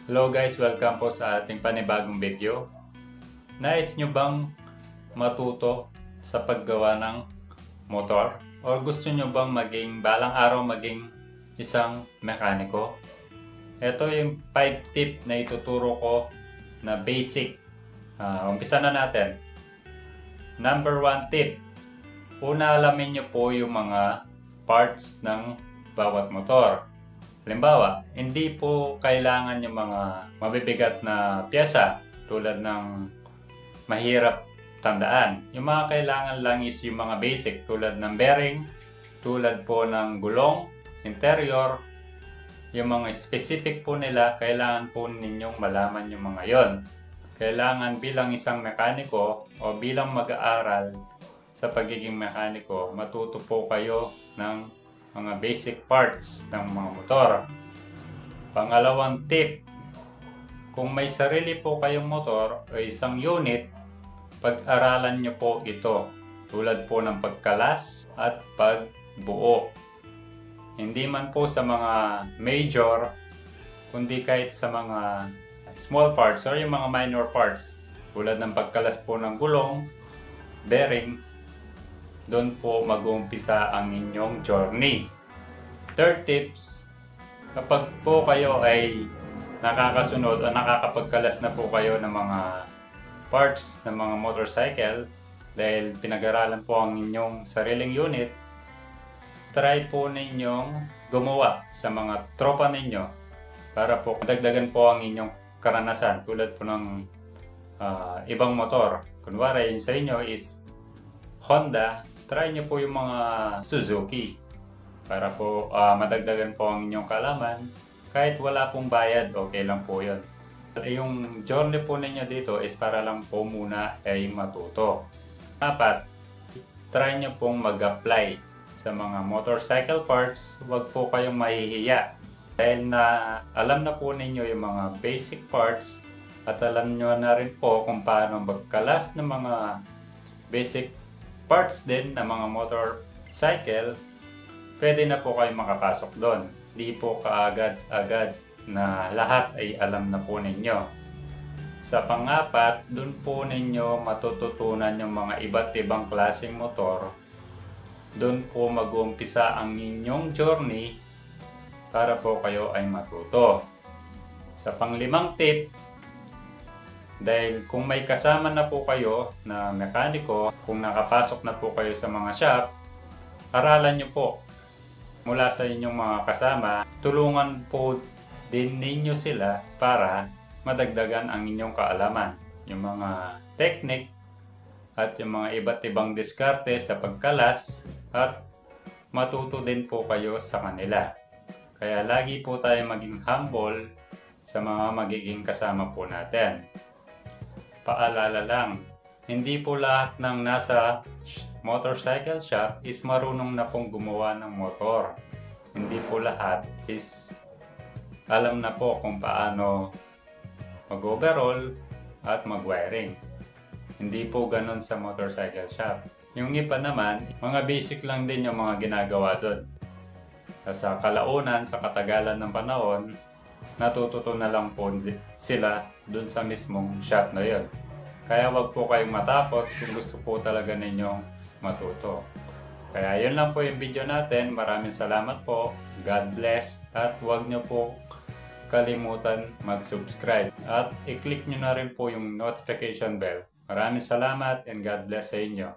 Hello guys, welcome po sa ating panibagong video. Nais nyo bang matuto sa paggawa ng motor? O gusto nyo bang balang araw maging isang mekaniko? Ito yung 5 tip na ituturo ko na basic. Umpisa na natin. Number 1 tip. Una, alamin nyo po yung mga parts ng bawat motor. Halimbawa, hindi po kailangan yung mga mabibigat na pyesa tulad ng mahirap tandaan. Yung mga kailangan lang is yung mga basic tulad ng bearing, tulad po ng gulong, interior, yung mga specific po nila, kailangan po ninyong malaman yung mga yon. Kailangan bilang isang mekaniko o bilang mag-aaral sa pagiging mekaniko, matuto po kayo ng mga basic parts ng mga motor. Pangalawang tip, kung may sarili po kayong motor o isang unit, pag-aralan nyo po ito tulad po ng pagkalas at pagbuo. Hindi man po sa mga major, kundi kahit sa mga small parts or yung mga minor parts tulad ng pagkalas po ng gulong, bearing, doon po mag-uumpisa ang inyong journey. Third tips, kapag po kayo ay nakakasunod o nakakapagkalas na po kayo ng mga parts ng mga motorcycle dahil pinag-aralan po ang inyong sariling unit, try po ninyong gumawa sa mga tropa ninyo para po dagdagan po ang inyong karanasan tulad po ng ibang motor. Kunwari yung sa inyo is Honda, try nyo po yung mga Suzuki para po madagdagan po ang inyong kaalaman. Kahit wala pong bayad, okay lang po yun. Yung journey po ninyo dito is para lang po muna ay matuto. Dapat, try nyo pong mag-apply sa mga motorcycle parts. Huwag po kayong mahihiya. Dahil na alam na po ninyo yung mga basic parts at alam nyo na rin po kung paano magkalas ng mga basic parts din ng mga motorcycle, pwede na po kayo makapasok doon. Hindi po kaagad-agad na lahat ay alam na po ninyo. Sa pang-apat, doon po ninyo matututunan yung mga iba't ibang klaseng motor. Doon po mag-uumpisa ang inyong journey para po kayo ay matuto. Sa pang-limang tip, dahil kung may kasama na po kayo na mekaniko, kung nakapasok na po kayo sa mga shop, aralan nyo po mula sa inyong mga kasama. Tulungan po din ninyo sila para madagdagan ang inyong kaalaman. Yung mga technique at yung mga iba't ibang diskarte sa pagkalas at matuto din po kayo sa kanila. Kaya lagi po tayo maging humble sa mga magiging kasama po natin. Paalala lang, hindi po lahat ng nasa motorcycle shop is marunong na pong gumawa ng motor. Hindi po lahat is alam na po kung paano mag-overhaul at mag-wiring. Hindi po ganun sa motorcycle shop. Yung iba naman, mga basic lang din yung mga ginagawa doon. Sa kalaunan, sa katagalan ng panahon, natututo na lang po sila dun sa mismong shop na yun. Kaya wag po kayong matakot kung gusto po talaga ninyong matuto. Kaya yun lang po yung video natin. Maraming salamat po. God bless. At wag nyo po kalimutan mag-subscribe. At i-click nyo na rin po yung notification bell. Maraming salamat and God bless sa inyo.